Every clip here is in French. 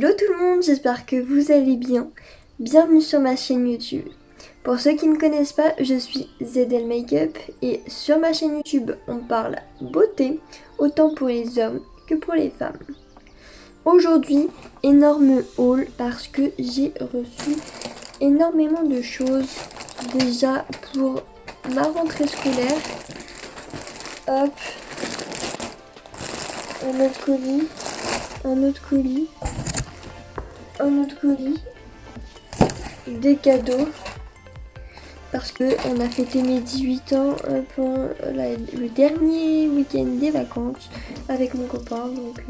Hello tout le monde, j'espère que vous allez bien. Bienvenue sur ma chaîne YouTube. Pour ceux qui ne me connaissent pas, je suis ZL Makeup et sur ma chaîne YouTube, on parle beauté, autant pour les hommes que pour les femmes. Aujourd'hui, énorme haul parce que j'ai reçu énormément de choses déjà pour ma rentrée scolaire. Hop, un autre colis, un autre colis, un autre colis, des cadeaux parce que on a fêté mes 18 ans pendant le dernier week-end des vacances avec mon copain, donc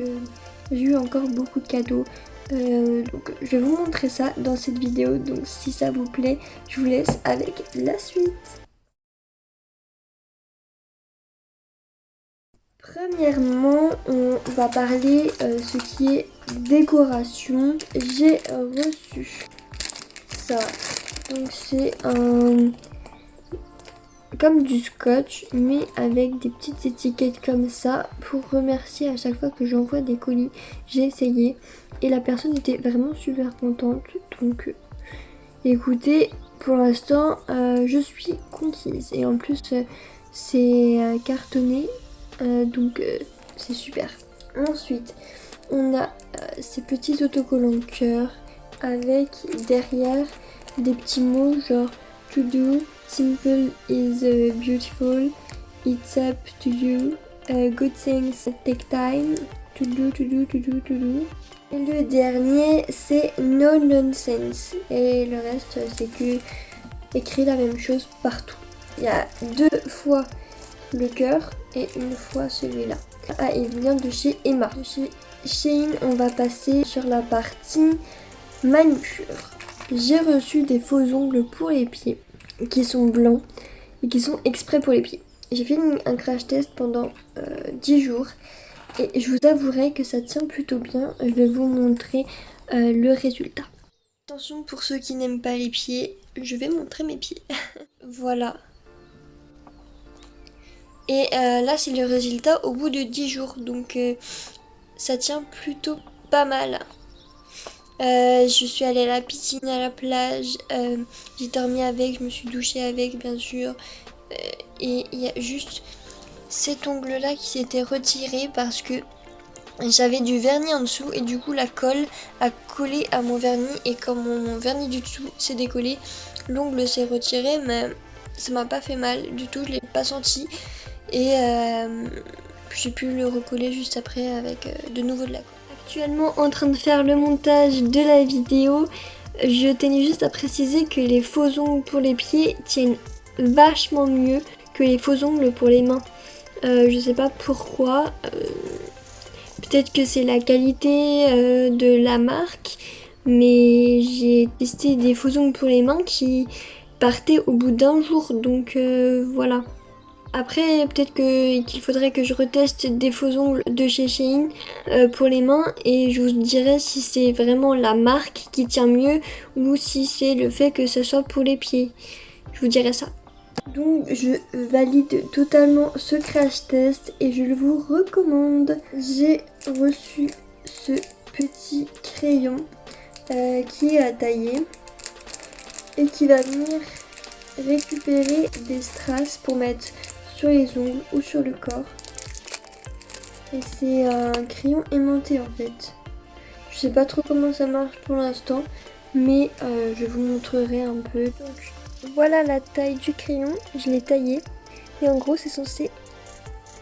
j'ai eu encore beaucoup de cadeaux. Donc je vais vous montrer ça dans cette vidéo, donc si ça vous plaît, je vous laisse avec la suite. Premièrement, on va parler ce qui est décoration. J'ai reçu ça. Donc c'est comme du scotch, mais avec des petites étiquettes comme ça pour remercier à chaque fois que j'envoie des colis. J'ai essayé et la personne était vraiment super contente. Donc écoutez, pour l'instant je suis conquise et en plus c'est cartonné. Donc c'est super. Ensuite, on a ces petits autocollants cœur avec derrière des petits mots genre to do, simple is beautiful, it's up to you, good things take time, to do, to do, to do, to do. Et le dernier c'est no nonsense. Et le reste c'est que écrit la même chose partout. Il y a 2 fois le cœur et une fois celui-là. Ah, il vient de chez Emma. Chez Shein, on va passer sur la partie manucure. J'ai reçu des faux ongles pour les pieds qui sont blancs et qui sont exprès pour les pieds. J'ai fait un crash test pendant 10 jours et je vous avouerai que ça tient plutôt bien. Je vais vous montrer le résultat. Attention pour ceux qui n'aiment pas les pieds, je vais montrer mes pieds. Voilà. Et là c'est le résultat au bout de 10 jours, donc ça tient plutôt pas mal. Je suis allée à la piscine, à la plage, j'ai dormi avec, je me suis douchée avec bien sûr. Et il y a juste cet ongle là qui s'était retiré parce que j'avais du vernis en dessous et du coup la colle a collé à mon vernis et quand mon vernis du dessous s'est décollé, l'ongle s'est retiré mais ça m'a pas fait mal du tout, je l'ai pas senti. Et j'ai pu le recoller juste après avec de nouveau de la colle. Actuellement en train de faire le montage de la vidéo. Je tenais juste à préciser que les faux ongles pour les pieds tiennent vachement mieux que les faux ongles pour les mains. Je sais pas pourquoi. Peut-être que c'est la qualité de la marque. Mais j'ai testé des faux ongles pour les mains qui partaient au bout d'un jour. Donc voilà. Après, peut-être qu'il faudrait que je reteste des faux ongles de chez Shein pour les mains et je vous dirai si c'est vraiment la marque qui tient mieux ou si c'est le fait que ce soit pour les pieds. Je vous dirai ça. Donc je valide totalement ce crash test et je le vous recommande. J'ai reçu ce petit crayon qui est à tailler et qui va venir récupérer des strass pour mettre sur les ongles ou sur le corps. Et c'est un crayon aimanté en fait. Je sais pas trop comment ça marche pour l'instant, mais je vous montrerai un peu. Donc voilà la taille du crayon, je l'ai taillé. Et en gros c'est censé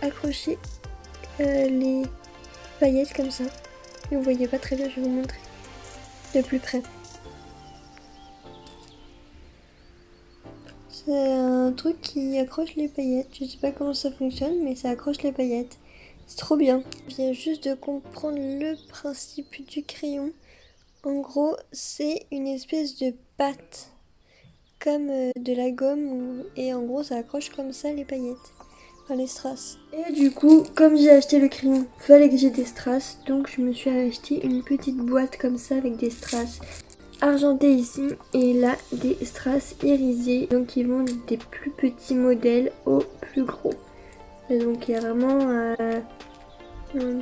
accrocher les paillettes comme ça. Et vous voyez pas très bien, je vais vous montrer de plus près. C'est un truc qui accroche les paillettes. Je sais pas comment ça fonctionne, mais ça accroche les paillettes. C'est trop bien. Je viens juste de comprendre le principe du crayon. En gros, c'est une espèce de pâte. Comme de la gomme. Et en gros, ça accroche comme ça les paillettes. Enfin, les strass. Et du coup, comme j'ai acheté le crayon, fallait que j'ai des strass. Donc je me suis acheté une petite boîte comme ça avec des strass argenté ici et là des strass irisés, donc ils vont des plus petits modèles au plus gros. Et donc il y a vraiment 1,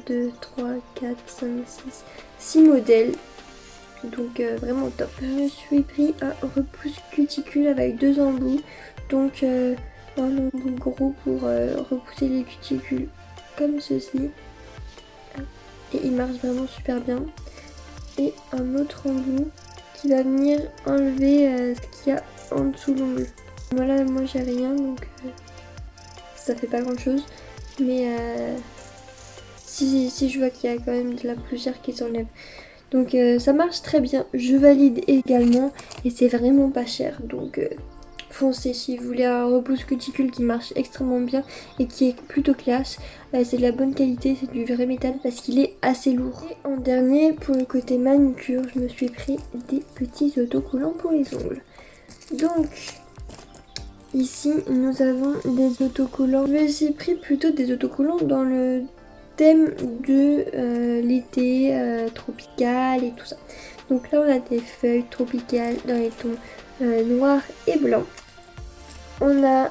2, 3, 4, 5, 6 modèles Donc vraiment top. Je me suis pris un repousse cuticule avec 2 embouts. Donc un embout gros pour repousser les cuticules comme ceci. Et il marche vraiment super bien. Et un autre embout qui va venir enlever ce qu'il y a en dessous de l'ongle. Voilà, moi j'ai rien donc ça fait pas grand chose. Mais si je vois qu'il y a quand même de la poussière qui s'enlève. Donc ça marche très bien. Je valide également et c'est vraiment pas cher. Donc foncez si vous voulez un repousse cuticule qui marche extrêmement bien et qui est plutôt classe. C'est de la bonne qualité, c'est du vrai métal parce qu'il est assez lourd. Et en dernier, pour le côté manucure, je me suis pris des petits autocollants pour les ongles. Donc ici nous avons des autocollants. Je me suis pris plutôt des autocollants dans le thème de l'été tropical et tout ça. Donc là on a des feuilles tropicales dans les tons noirs et blancs. On a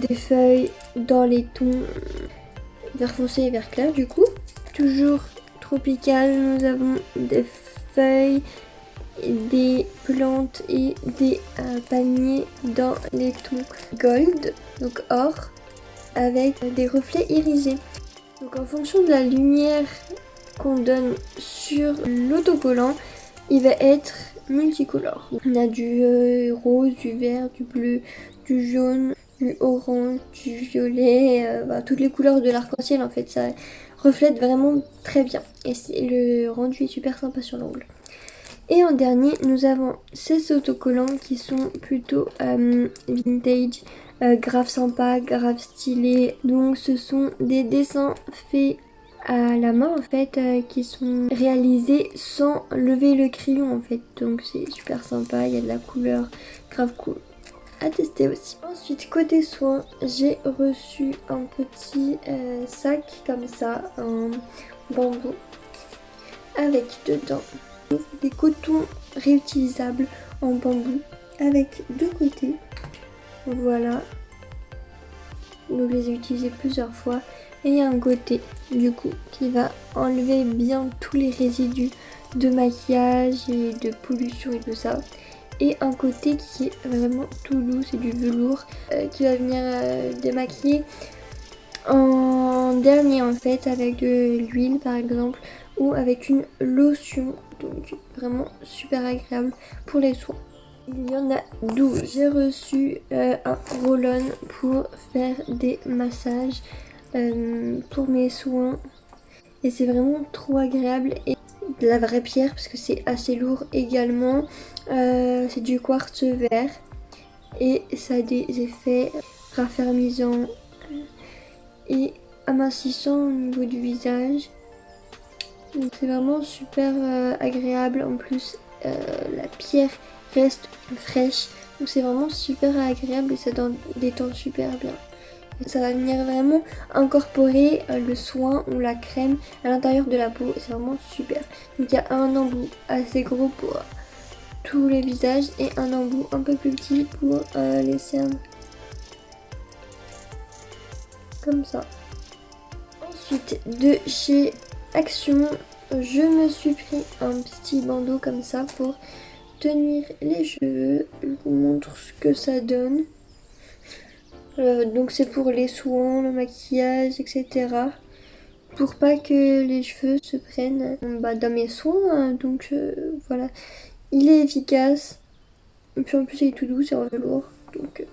des feuilles dans les tons vert foncé et vert clair du coup. Toujours tropical, nous avons des feuilles, des plantes et des paniers dans les tons gold, donc or, avec des reflets irisés. Donc en fonction de la lumière qu'on donne sur l'autocollant, il va être multicolore. On a du rose, du vert, du bleu, du jaune, du orange, du violet, toutes les couleurs de l'arc-en-ciel en fait, ça reflète vraiment très bien. Et le rendu est super sympa sur l'ongle. Et en dernier, nous avons ces autocollants qui sont plutôt vintage, grave sympa, grave stylé. Donc ce sont des dessins faits à la main en fait, qui sont réalisés sans lever le crayon en fait. Donc c'est super sympa, il y a de la couleur, grave cool. À tester aussi. Ensuite côté soins, j'ai reçu un petit sac comme ça, en bambou, avec dedans des cotons réutilisables en bambou avec deux côtés. Voilà, donc je les ai utilisés plusieurs fois. Et il y a un côté du coup qui va enlever bien tous les résidus de maquillage et de pollution et tout ça. Et un côté qui est vraiment tout doux, c'est du velours qui va venir démaquiller en dernier en fait avec de l'huile par exemple ou avec une lotion. Donc vraiment super agréable pour les soins. Il y en a 12. J'ai reçu un roll-on pour faire des massages pour mes soins. Et c'est vraiment trop agréable. Et de la vraie pierre parce que c'est assez lourd également. C'est du quartz vert. Et ça a des effets raffermissants et amincissants au niveau du visage. Donc c'est vraiment super agréable. En plus la pierre reste fraîche. Donc c'est vraiment super agréable et ça détend super bien. Et ça va venir vraiment incorporer le soin ou la crème à l'intérieur de la peau. C'est vraiment super. Donc il y a un embout assez gros pour tous les visages et un embout un peu plus petit pour les cernes. Comme ça. Ensuite de chez Action, je me suis pris un petit bandeau comme ça pour tenir les cheveux. Je vous montre ce que ça donne. Donc c'est pour les soins, le maquillage, etc. Pour pas que les cheveux se prennent dans mes soins. Hein. Donc voilà, il est efficace. Et puis en plus il est tout doux, c'est en velours. Donc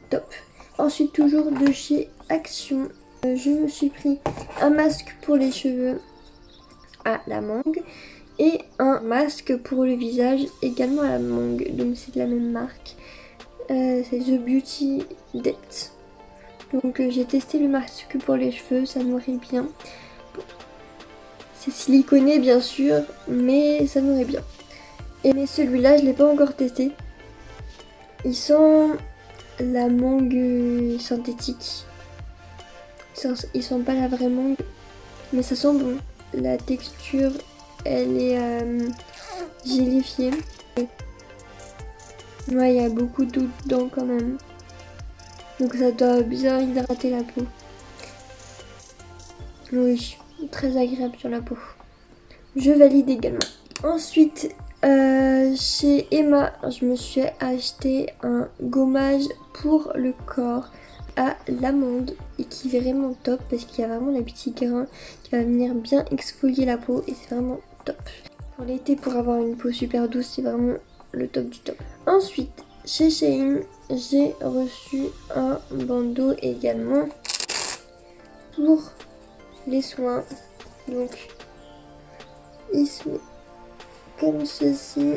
top. Ensuite toujours de chez Action, je me suis pris un masque pour les cheveux à la mangue et un masque pour le visage également à la mangue. Donc c'est de la même marque. C'est The Beauty Depth. Donc j'ai testé le masque pour les cheveux, ça nourrit bien. Bon. C'est siliconé bien sûr, mais ça nourrit bien. Mais celui-là, je ne l'ai pas encore testé. Il sent la mangue synthétique. Ils sentent pas la vraie mangue, mais ça sent bon. La texture, elle est gélifiée. Ouais, il y a beaucoup d'eau dedans quand même. Donc ça doit bien hydrater la peau. Oui, très agréable sur la peau. Je valide également. Ensuite, Chez Emma, je me suis acheté un gommage pour le corps à l'amande et qui est vraiment top parce qu'il y a vraiment des petits grains qui va venir bien exfolier la peau et c'est vraiment top. Pour l'été, pour avoir une peau super douce, c'est vraiment le top du top. Ensuite, chez Shein, j'ai reçu un bandeau également pour les soins. Donc, il se met comme ceci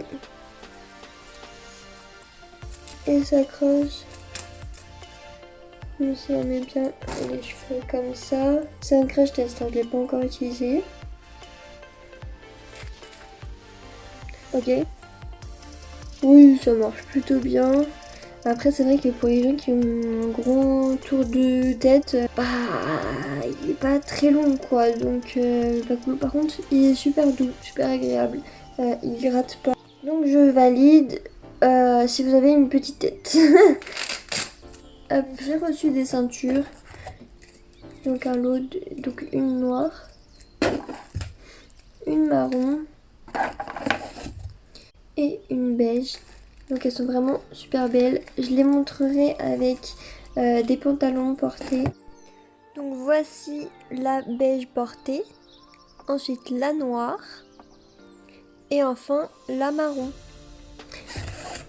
et s'accroche. Donc ça met bien les cheveux comme ça. C'est un crash test, hein, je ne l'ai pas encore utilisé. Ok. Oui, ça marche plutôt bien. Après, c'est vrai que pour les gens qui ont un gros tour de tête, il est pas très long quoi. Donc, pas cool. Par contre, il est super doux, super agréable. Il gratte pas. Donc, je valide si vous avez une petite tête. Hop, j'ai reçu des ceintures. Donc, un lot, donc une noire, une marron et une beige. Donc elles sont vraiment super belles. Je les montrerai avec des pantalons portés. Donc voici la beige portée. Ensuite la noire. Et enfin la marron.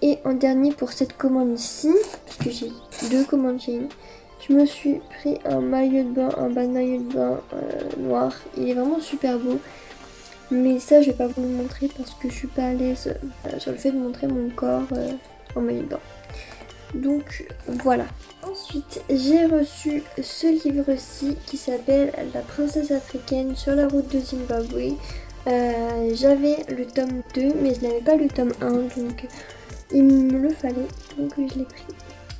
Et en dernier pour cette commande-ci, parce que j'ai deux commandes chez nous, je me suis pris un maillot de bain, un bas de maillot de bain noir. Il est vraiment super beau. Mais ça, je vais pas vous le montrer parce que je suis pas à l'aise sur le fait de montrer mon corps en maillot de bain. Donc voilà. Ensuite, j'ai reçu ce livre-ci qui s'appelle La princesse africaine sur la route de Zimbabwe. J'avais le tome 2, mais je n'avais pas le tome 1, donc il me le fallait. Donc je l'ai pris.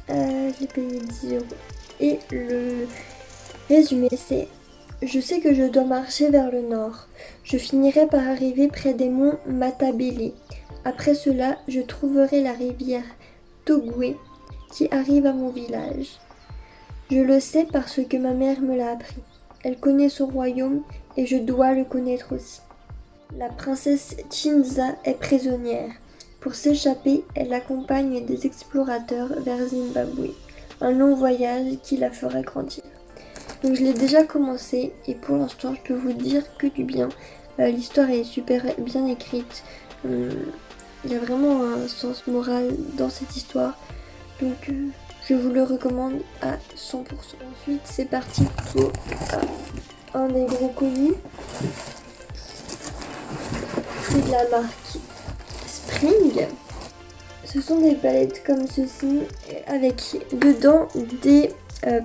Je l'ai payé 10 €. Et le résumé, c'est: je sais que je dois marcher vers le nord. Je finirai par arriver près des monts Matabele. Après cela, je trouverai la rivière Togoué qui arrive à mon village. Je le sais parce que ma mère me l'a appris. Elle connaît son royaume et je dois le connaître aussi. La princesse Chinza est prisonnière. Pour s'échapper, elle accompagne des explorateurs vers Zimbabwe. Un long voyage qui la fera grandir. Donc je l'ai déjà commencé et pour l'instant je peux vous dire que du bien. L'histoire est super bien écrite. Il y a vraiment un sens moral dans cette histoire. Donc je vous le recommande à 100%. Ensuite c'est parti pour un des gros colis. C'est de la marque Spring. Ce sont des palettes comme ceci avec dedans des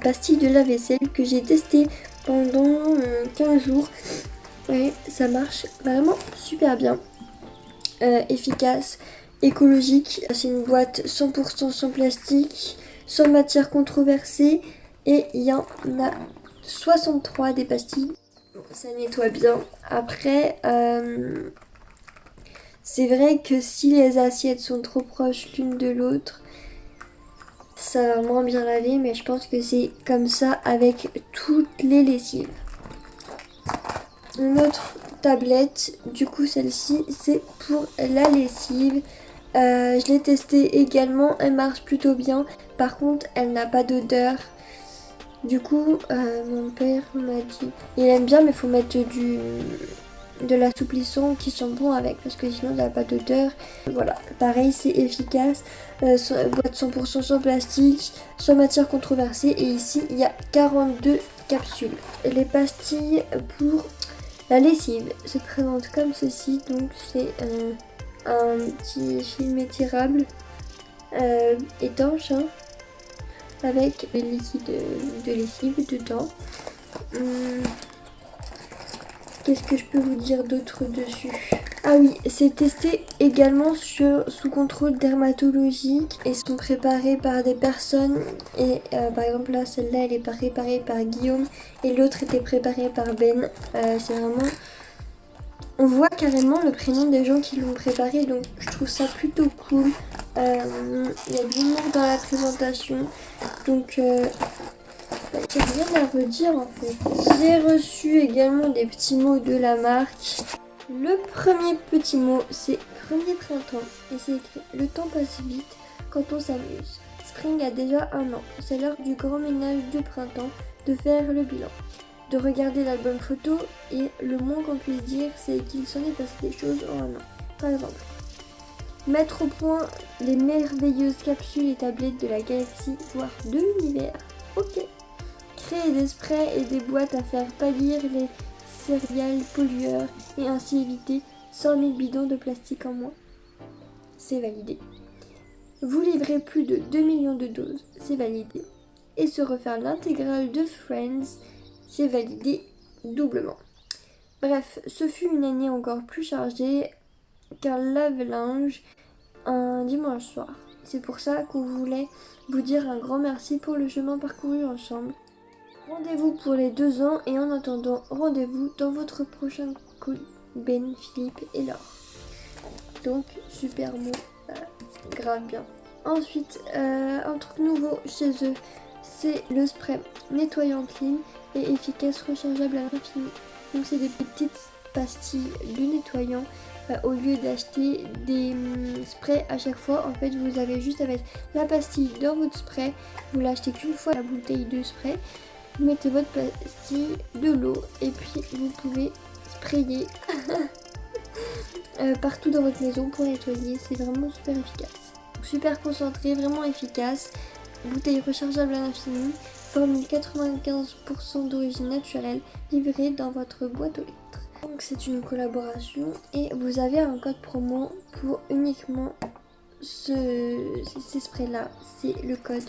pastilles de lave-vaisselle que j'ai testé pendant 15 jours et ça marche vraiment super bien, efficace, écologique. C'est une boîte 100% sans plastique, sans matière controversée et il y en a 63 des pastilles. Bon, ça nettoie bien. Après c'est vrai que si les assiettes sont trop proches l'une de l'autre, ça va moins bien laver, mais je pense que c'est comme ça avec toutes les lessives. Une autre tablette, du coup celle-ci c'est pour la lessive. Je l'ai testée également, elle marche plutôt bien. Par contre elle n'a pas d'odeur. Du coup mon père m'a dit, il aime bien mais il faut mettre de l'assouplissant qui sont bons avec parce que sinon ça n'a pas d'odeur. Voilà, pareil c'est efficace, boîte 100% sans plastique, sans matière controversée et ici il y a 42 capsules. Les pastilles pour la lessive se présentent comme ceci, donc c'est un petit film étirable étanche hein, avec le liquide de lessive dedans. Qu'est-ce que je peux vous dire d'autre dessus? Ah oui, c'est testé également sous contrôle dermatologique et sont préparés par des personnes. Et par exemple là, celle-là, elle est préparée par Guillaume et l'autre était préparée par Ben. C'est vraiment... On voit carrément le prénom des gens qui l'ont préparé, donc je trouve ça plutôt cool. Il y a de l'humour dans la présentation, donc... j'ai rien à redire en fait. J'ai reçu également des petits mots de la marque. Le premier petit mot, c'est premier printemps et c'est écrit: le temps passe vite quand on s'amuse. Spring a déjà 1 an. C'est l'heure du grand ménage de printemps, de faire le bilan, de regarder l'album photo et le moins qu'on puisse dire, c'est qu'il s'en est passé des choses en 1 an. Par exemple, mettre au point les merveilleuses capsules et tablettes de la galaxie, voire de l'univers. Ok. Créer des sprays et des boîtes à faire pâlir les céréales pollueurs et ainsi éviter 100 000 bidons de plastique en moins. C'est validé. Vous livrez plus de 2 millions de doses, c'est validé. Et se refaire l'intégrale de Friends, c'est validé doublement. Bref, ce fut une année encore plus chargée qu'un lave-linge un dimanche soir. C'est pour ça qu'on voulait vous dire un grand merci pour le chemin parcouru ensemble. Rendez-vous pour les 2 ans et en attendant, rendez-vous dans votre prochain colis. Ben, Philippe et Laure. Donc, super mot, grave bien. Ensuite, un truc nouveau chez eux, c'est le spray nettoyant clean et efficace rechargeable à l'infini. Donc, c'est des petites pastilles de nettoyant. Au lieu d'acheter des sprays à chaque fois, en fait, vous avez juste à mettre la pastille dans votre spray. Vous l'achetez qu'une fois la bouteille de spray. Vous mettez votre pastille, de l'eau et puis vous pouvez sprayer partout dans votre maison pour nettoyer. C'est vraiment super efficace. Super concentré, vraiment efficace. Bouteille rechargeable à l'infini. Formule 95% d'origine naturelle, livrée dans votre boîte aux lettres. Donc c'est une collaboration et vous avez un code promo pour uniquement ces sprays là. C'est le code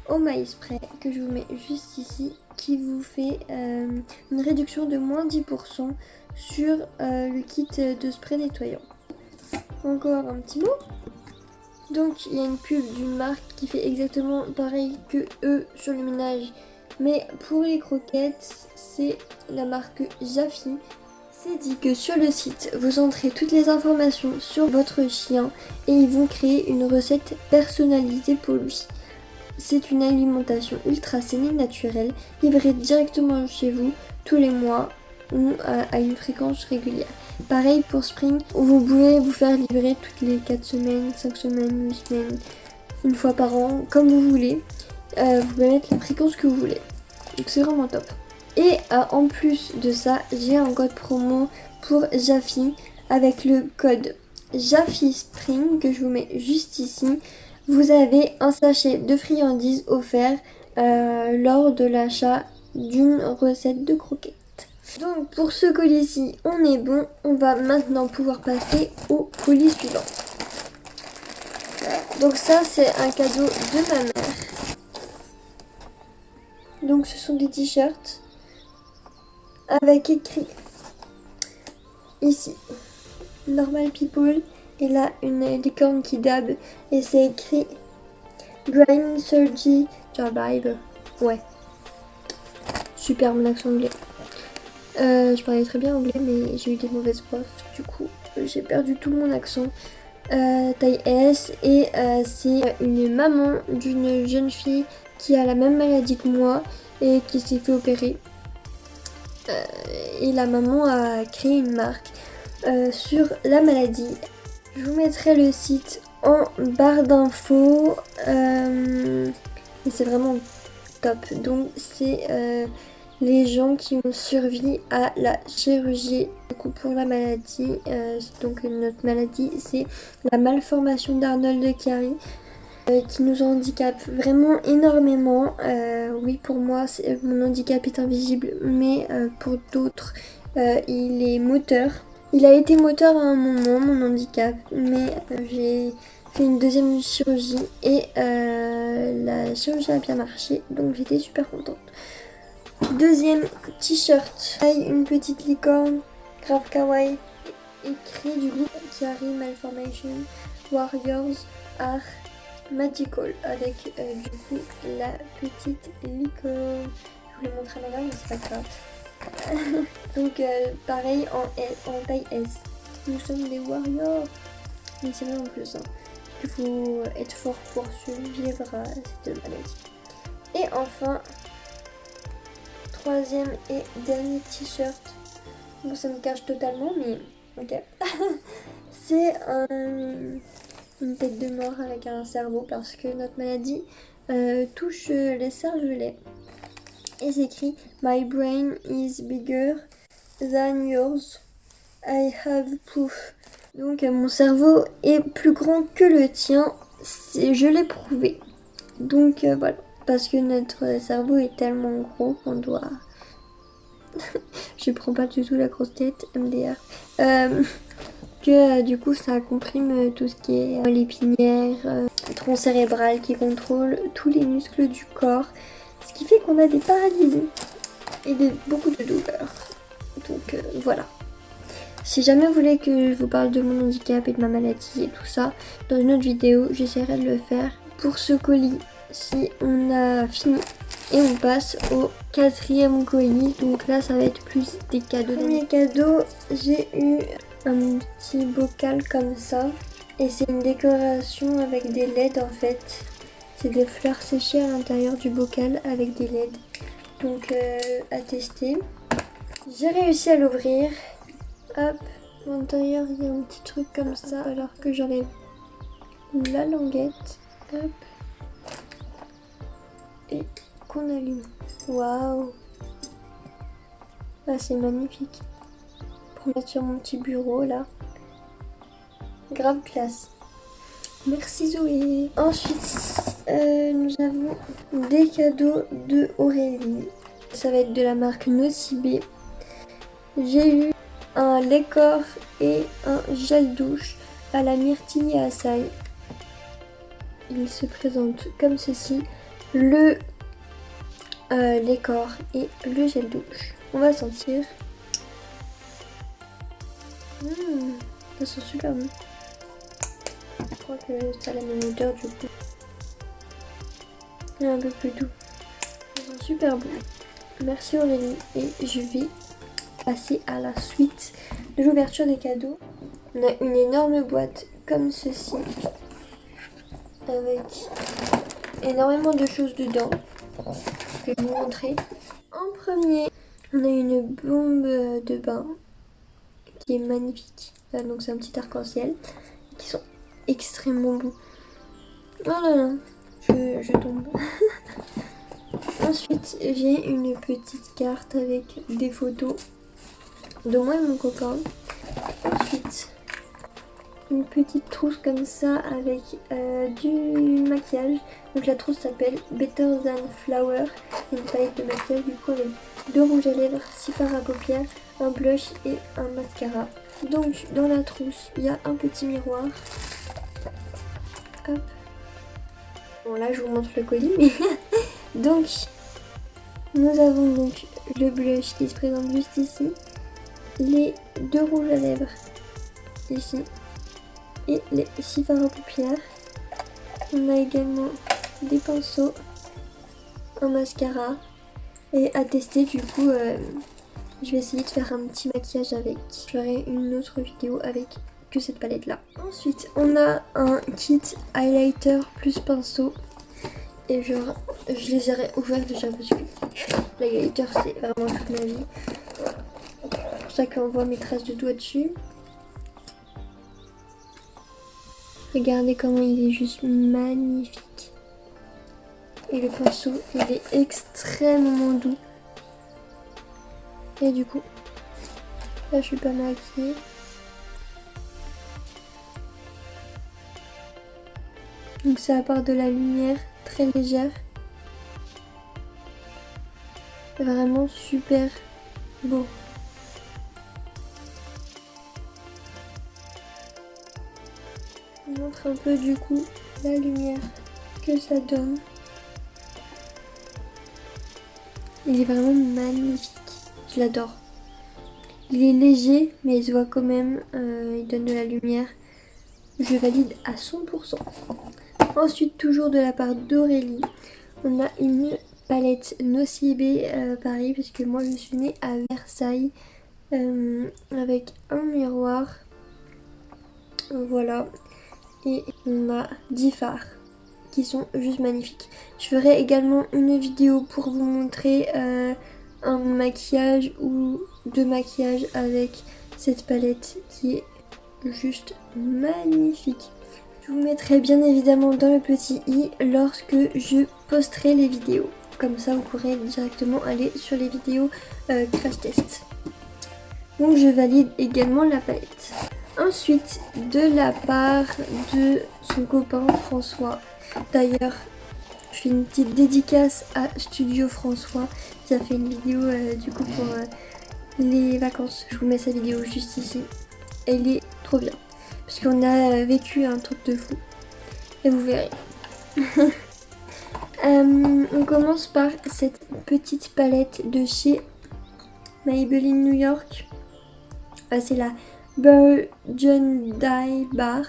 Oh My Spray que je vous mets juste ici, qui vous fait une réduction de moins 10% sur le kit de spray nettoyant. Encore un petit mot. Donc il y a une pub d'une marque qui fait exactement pareil que eux sur le ménage, mais pour les croquettes c'est la marque Jaffy. C'est dit que sur le site vous entrez toutes les informations sur votre chien et ils vont créer une recette personnalisée pour lui. C'est une alimentation ultra saine et naturelle, livrée directement chez vous tous les mois ou à une fréquence régulière. Pareil pour Spring, vous pouvez vous faire livrer toutes les 4 semaines, 5 semaines, 8 semaines, une fois par an, comme vous voulez. Vous pouvez mettre la fréquence que vous voulez. Donc c'est vraiment top. Et en plus de ça, j'ai un code promo pour Jaffy avec le code Jaffy Spring que je vous mets juste ici. Vous avez un sachet de friandises offert lors de l'achat d'une recette de croquettes. Donc pour ce colis-ci, on est bon. On va maintenant pouvoir passer au colis suivant. Donc ça, c'est un cadeau de ma mère. Donc ce sont des t-shirts avec écrit ici Normal People et là une licorne qui dab et c'est écrit Brain Surgery Survive. Ouais, super mon accent anglais. Je parlais très bien anglais mais j'ai eu des mauvaises profs, du coup j'ai perdu tout mon accent. Taille S et c'est une maman d'une jeune fille qui a la même maladie que moi et qui s'est fait opérer. Et la maman a créé une marque sur la maladie. Je vous mettrai le site en barre d'infos et c'est vraiment top. Donc c'est les gens qui ont survécu à la chirurgie. Du coup pour la maladie, donc notre maladie c'est la malformation d'Arnold-Chiari. Qui nous handicape vraiment énormément. Oui, pour moi, mon handicap est invisible, mais pour d'autres, il est moteur. Il a été moteur à un moment, mon handicap, mais j'ai fait une deuxième chirurgie et la chirurgie a bien marché, donc j'étais super contente. Deuxième t-shirt, une petite licorne, grave kawaii, écrit du groupe Chiari Malformation Warriors Are Magical avec du coup la petite licorne. Je vous l'ai montré à ma mère mais c'est pas grave. Donc pareil en taille S. Nous sommes des warriors. Mais c'est vrai en plus. Il faut être fort pour survivre à cette maladie. Et enfin, troisième et dernier t-shirt. Bon ça me cache totalement mais ok. C'est une tête de mort avec un cerveau parce que notre maladie touche les cervelets. Et c'est écrit My brain is bigger than yours. I have proof. Donc mon cerveau est plus grand que le tien. Je l'ai prouvé. Donc voilà. Parce que notre cerveau est tellement gros qu'on doit... Je prends pas du tout la grosse tête, MDR. Que du coup ça comprime tout ce qui est l'épinière, le tronc cérébral qui contrôle tous les muscles du corps. Ce qui fait qu'on a des paralysies et beaucoup de douleurs. Donc voilà. Si jamais vous voulez que je vous parle de mon handicap et de ma maladie et tout ça, dans une autre vidéo, j'essaierai de le faire. Pour ce colis, si on a fini et on passe au 4e colis, donc là ça va être plus des cadeaux. Premier cadeau, j'ai eu un petit bocal comme ça et c'est une décoration avec des LED en fait. C'est des fleurs séchées à l'intérieur du bocal avec des LED. Donc à tester. J'ai réussi à l'ouvrir. Hop, à l'intérieur il y a un petit truc comme ça alors que j'enlève la languette. Hop. Et qu'on allume. Waouh. Ah, c'est magnifique. Pour mettre sur mon petit bureau là. Grave classe. Merci Zoé. Ensuite, nous avons des cadeaux de Aurélie. Ça va être de la marque Nocibé. J'ai eu un lait corps et un gel douche à la myrtille et açaï. Il se présente comme ceci. Le lait corps et le gel douche. On va sentir. Ça sent super bon. Je crois que ça a la même odeur du coup. Et un peu plus doux. Ça sent super bon. Merci Aurélie. Et je vais passer à la suite de l'ouverture des cadeaux. On a une énorme boîte comme ceci. Avec énormément de choses dedans. Je vais vous montrer. En premier, on a une bombe de bain qui est magnifique. Donc c'est un petit arc-en-ciel qui sont extrêmement beaux. Oh là là, je tombe. Ensuite, j'ai une petite carte avec des photos de moi et mon copain. Ensuite, une petite trousse comme ça avec du maquillage. Donc la trousse s'appelle Better Than Flower. Une palette de maquillage du coup avec 2 rouges à lèvres, 6 fards à paupières, un blush et un mascara. Donc dans la trousse il y a un petit miroir. Hop. Bon là je vous montre le colis mais donc nous avons donc le blush qui se présente juste ici, les 2 rouges à lèvres ici et les 6 fards à paupières. On a également des pinceaux, un mascara et à tester du coup je vais essayer de faire un petit maquillage avec. Je ferai une autre vidéo avec que cette palette là. Ensuite on a un kit highlighter plus pinceau et genre je les aurais ouverts déjà parce que l'highlighter c'est vraiment toute ma vie. C'est pour ça qu'on voit mes traces de doigts dessus. Regardez comment il est juste magnifique. Et le pinceau il est extrêmement doux. Et du coup, là je suis pas maquillée. Donc ça apporte de la lumière très légère. C'est vraiment super beau. Je vous montre un peu du coup la lumière que ça donne. Il est vraiment magnifique. Je l'adore. Il est léger, mais il se voit quand même. Il donne de la lumière. Je valide à 100%. Ensuite, toujours de la part d'Aurélie, on a une palette Nocibé Paris, puisque moi je suis née à Versailles, avec un miroir. Voilà. Et on a 10 fards qui sont juste magnifiques. Je ferai également une vidéo pour vous montrer un maquillage ou 2 maquillages avec cette palette qui est juste magnifique. Je vous mettrai bien évidemment dans le petit i lorsque je posterai les vidéos. Comme ça, vous pourrez directement aller sur les vidéos crash test. Donc je valide également la palette. Ensuite, de la part de son copain François. D'ailleurs, je fais une petite dédicace à Studio François qui a fait une vidéo du coup pour les vacances. Je vous mets sa vidéo juste ici. Elle est trop bien. Parce qu'on a vécu un truc de fou. Et vous verrez. On commence par cette petite palette de chez Maybelline New York. C'est la Burgundy Bar.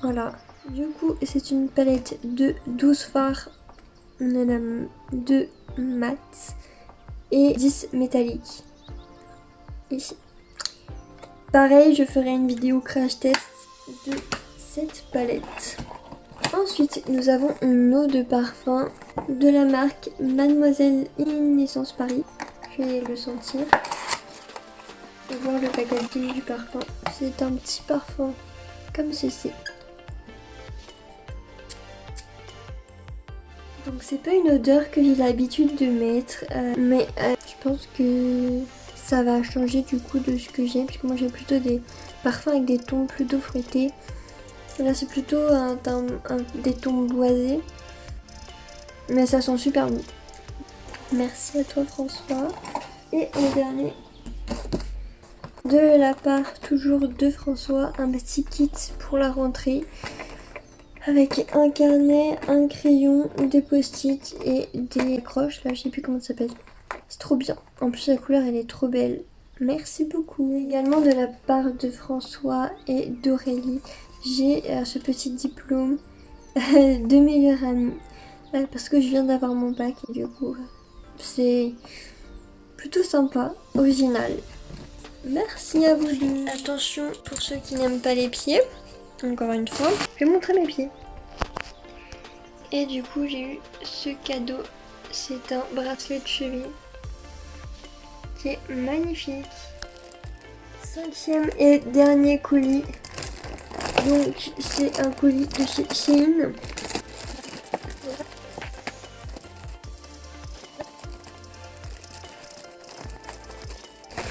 Voilà. Du coup, c'est une palette de 12 fards, 2 mat et 10 métalliques. Ici. Pareil, je ferai une vidéo crash test de cette palette. Ensuite, nous avons une eau de parfum de la marque Mademoiselle Innocence Paris. Je vais le sentir. Et voir le packaging du parfum. C'est un petit parfum comme ceci. Donc c'est pas une odeur que j'ai l'habitude de mettre, mais je pense que ça va changer du coup de ce que j'aime, puisque moi j'ai plutôt des parfums avec des tons plutôt fruités. Là c'est plutôt des tons boisés, mais ça sent super bon. Merci à toi François. Et le dernier, de la part toujours de François, un petit kit pour la rentrée. Avec un carnet, un crayon, des post-it et des accroches. Là, je sais plus comment ça s'appelle. C'est trop bien. En plus, la couleur, elle est trop belle. Merci beaucoup. Également de la part de François et d'Aurélie, j'ai ce petit diplôme de meilleure amie. Parce que je viens d'avoir mon bac et du coup, c'est plutôt sympa, original. Merci à vous deux. Attention pour ceux qui n'aiment pas les pieds. Encore une fois, je vais montrer mes pieds. Et du coup, j'ai eu ce cadeau. C'est un bracelet de cheville qui est magnifique. 5e et dernier colis. Donc, c'est un colis de chez Shein.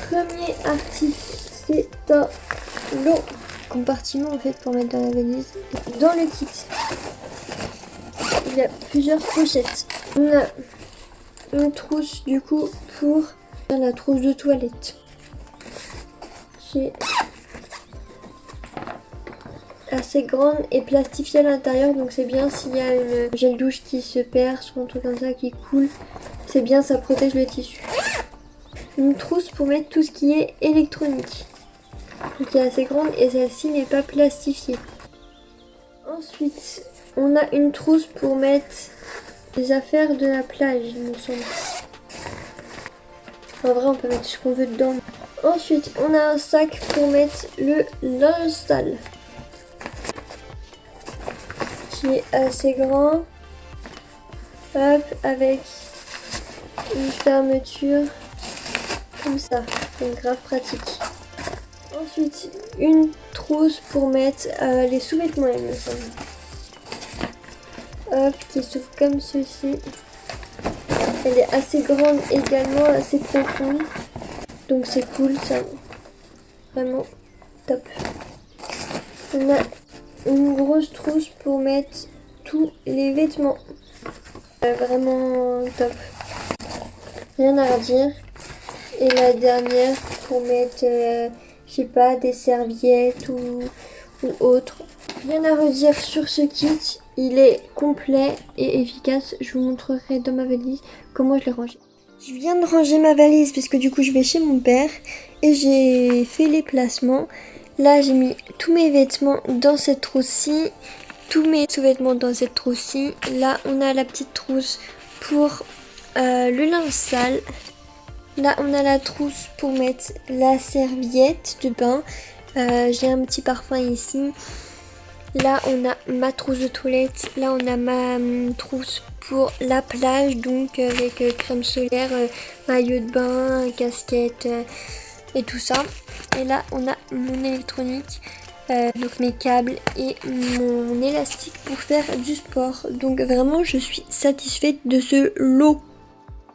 Premier article, c'est un long compartiment en fait pour mettre dans la valise. Dans le kit, il y a plusieurs pochettes. On a une trousse du coup pour la trousse de toilette. Qui est assez grande et plastifiée à l'intérieur, donc c'est bien s'il y a une gel douche qui se perd, soit un truc comme ça qui coule. C'est bien, ça protège le tissu. Une trousse pour mettre tout ce qui est électronique. Donc elle est assez grande et celle-ci n'est pas plastifiée. Ensuite, on a une trousse pour mettre les affaires de la plage, il me semble. En vrai, on peut mettre ce qu'on veut dedans. Ensuite, on a un sac pour mettre le linge sale. Qui est assez grand. Hop, avec une fermeture comme ça. C'est grave pratique. Ensuite, une trousse pour mettre les sous-vêtements, il me semble. Hop, qui s'ouvre comme ceci. Elle est assez grande également, assez profonde. Donc c'est cool, ça. Vraiment top. On a une grosse trousse pour mettre tous les vêtements. Vraiment top. Rien à redire. Et la dernière pour mettre, je sais pas, des serviettes ou autre. Rien à redire sur ce kit. Il est complet et efficace. Je vous montrerai dans ma valise comment je l'ai rangé. Je viens de ranger ma valise parce que du coup je vais chez mon père et j'ai fait les placements. Là j'ai mis tous mes vêtements dans cette trousse-ci, tous mes sous-vêtements dans cette trousse-ci. Là on a la petite trousse pour le linge sale. Là on a la trousse pour mettre la serviette de bain. J'ai un petit parfum ici. Là on a ma trousse de toilette. Là on a ma trousse pour la plage, donc avec crème solaire, maillot de bain, casquette, et tout ça. Et là on a mon électronique, donc mes câbles et mon élastique pour faire du sport. Donc vraiment je suis satisfaite de ce lot.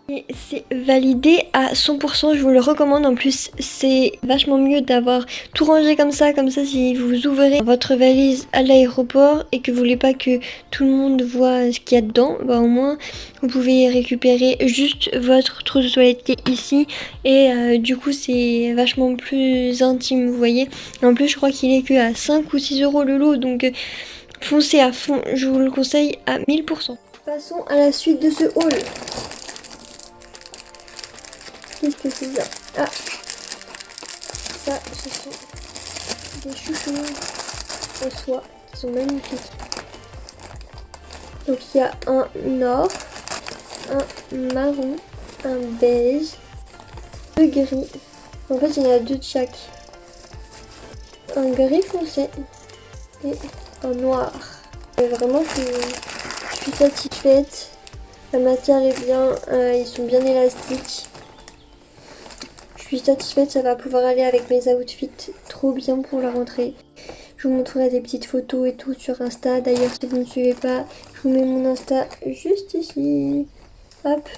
Et c'est validé à 100%, je vous le recommande. En plus, c'est vachement mieux d'avoir tout rangé comme ça si vous ouvrez votre valise à l'aéroport et que vous voulez pas que tout le monde voit ce qu'il y a dedans, bah au moins vous pouvez récupérer juste votre trousse de toilette qui est ici et du coup c'est vachement plus intime, vous voyez. Et en plus, je crois qu'il est que à 5 ou 6 euros le lot, donc foncez à fond, je vous le conseille à 1000%. Passons à la suite de ce haul. Qu'est-ce que c'est ça? Ah, ça, ce sont des chouchous en soie qui sont magnifiques. Donc il y a un or, un marron, un beige, deux gris. En fait, il y en a deux de chaque. Un gris foncé et un noir. Et vraiment, je suis satisfaite. La matière est bien, ils sont bien élastiques. Je suis satisfaite, ça va pouvoir aller avec mes outfits trop bien pour la rentrée. Je vous montrerai des petites photos et tout sur Insta. D'ailleurs, si vous ne me suivez pas, je vous mets mon Insta juste ici. Hop.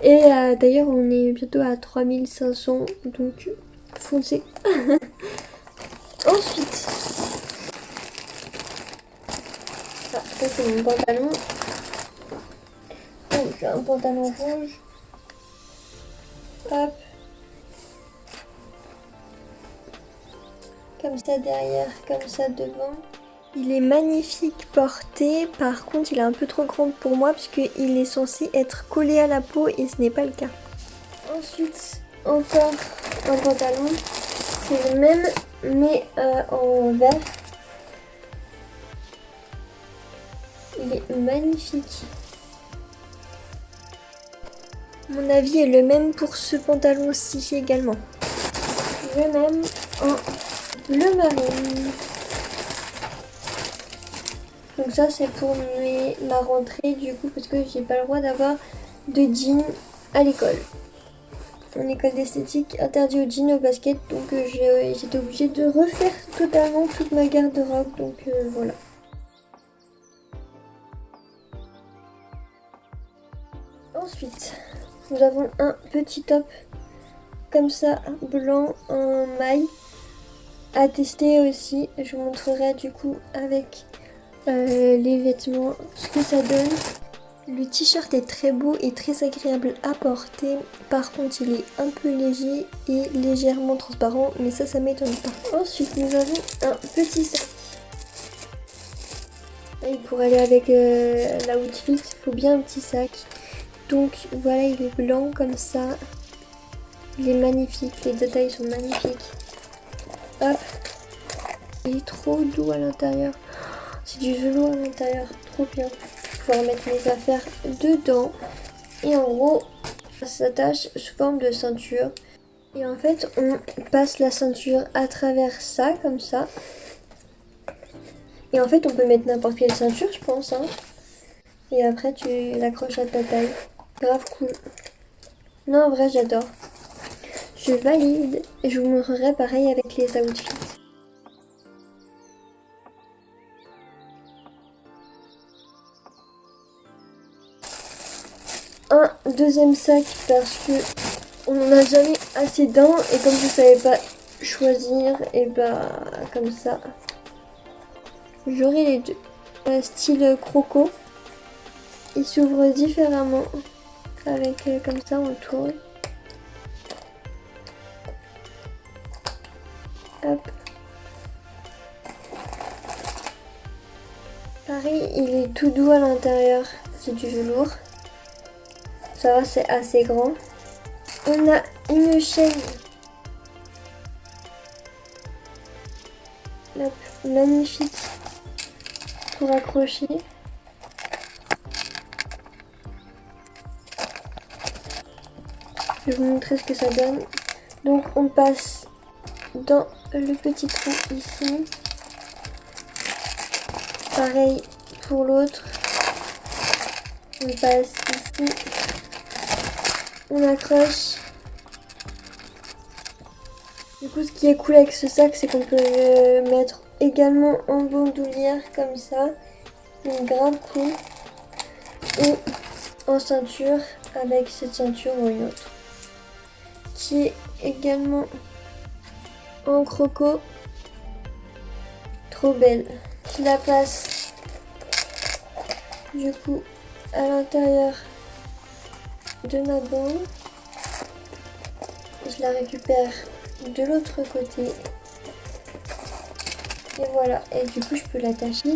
Et d'ailleurs, on est bientôt à 3500, donc foncez. Ensuite, ça c'est mon pantalon. Oh, j'ai un pantalon rouge. Hop. Comme ça derrière, comme ça devant. Il est magnifique porté, par contre il est un peu trop grand pour moi puisqu'il est censé être collé à la peau et ce n'est pas le cas. Ensuite, encore un pantalon, c'est le même mais en vert. Il est magnifique. Mon avis est le même pour ce pantalon-ci également. Le même en bleu marine. Donc ça c'est pour ma rentrée du coup parce que j'ai pas le droit d'avoir de jeans à l'école. En école d'esthétique, interdit aux jeans, aux baskets, donc j'étais obligée de refaire totalement toute ma garde-robe, donc voilà. Ensuite, nous avons un petit top comme ça, blanc en maille, à tester aussi. Je vous montrerai du coup avec les vêtements ce que ça donne. Le t-shirt est très beau et très agréable à porter. Par contre, il est un peu léger et légèrement transparent, mais ça m'étonne pas. Ensuite, nous avons un petit sac. Et pour aller avec l'outfit, il faut bien un petit sac. Donc voilà, il est blanc comme ça. Il est magnifique, les détails sont magnifiques. Hop. Il est trop doux à l'intérieur. C'est du velours à l'intérieur, trop bien. Pouvoir mettre mes affaires dedans. Et en gros, ça s'attache sous forme de ceinture. Et en fait, on passe la ceinture à travers ça, comme ça. Et en fait, on peut mettre n'importe quelle ceinture, je pense. Hein. Et après, tu l'accroches à ta taille. Grave cool. Non, en vrai, j'adore. Je valide. Et je vous montrerai pareil avec les outfits. Un deuxième sac parce que on n'en a jamais assez d'un et comme je savais pas choisir, et bah comme ça j'aurai les deux. Style croco, il s'ouvre différemment avec comme ça on tourne. Hop. Pareil, il est tout doux à l'intérieur, c'est du velours. Ça va, c'est assez grand. On a une chaîne. Hop, magnifique. Pour accrocher. Je vais vous montrer ce que ça donne. Donc on passe dans le petit trou ici. Pareil pour l'autre. On passe ici. On accroche Du coup, ce qui est cool avec ce sac, c'est qu'on peut le mettre également en bandoulière comme ça. Donc grave cool. Ou en ceinture avec cette ceinture ou une autre. Qui est également en croco. Trop belle. Je la passe du coup à l'intérieur de ma bande. Je la récupère de l'autre côté. Et voilà. Et du coup, je peux l'attacher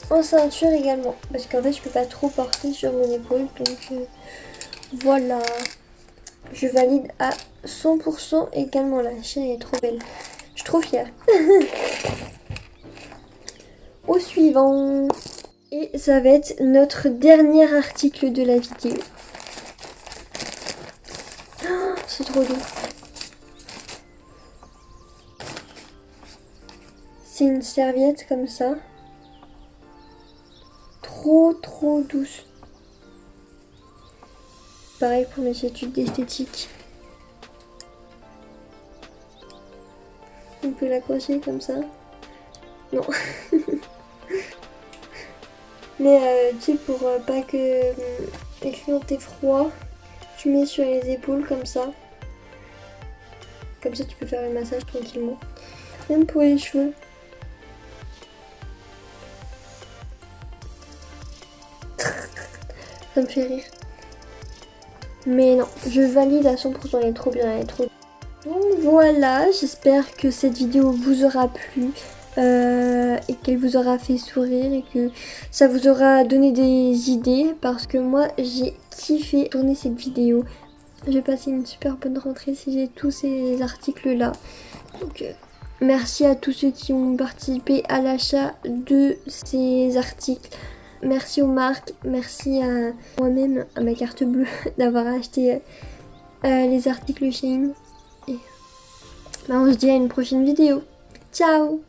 en ceinture également. Parce qu'en fait, je peux pas trop porter sur mon épaule. Donc voilà. Je valide à 100% également. La chaîne est trop belle. Je suis trop fière. Au suivant. Et ça va être notre dernier article de la vidéo. Oh, c'est trop doux. C'est une serviette comme ça. Trop douce. Pareil pour mes études d'esthétique. On peut l'accrocher comme ça. Non. Mais tu sais, pour pas que les crayons t'aient froid, tu mets sur les épaules comme ça. Comme ça, tu peux faire le massage tranquillement. Même pour les cheveux. Ça me fait rire. Mais non, je valide à 100%, elle est trop bien, elle est trop. Donc voilà, j'espère que cette vidéo vous aura plu et qu'elle vous aura fait sourire et que ça vous aura donné des idées parce que moi j'ai kiffé tourner cette vidéo. J'ai passé une super bonne rentrée si j'ai tous ces articles là. Donc merci à tous ceux qui ont participé à l'achat de ces articles. Merci aux marques, merci à moi-même, à ma carte bleue, d'avoir acheté les articles Shein. Et on se dit à une prochaine vidéo. Ciao!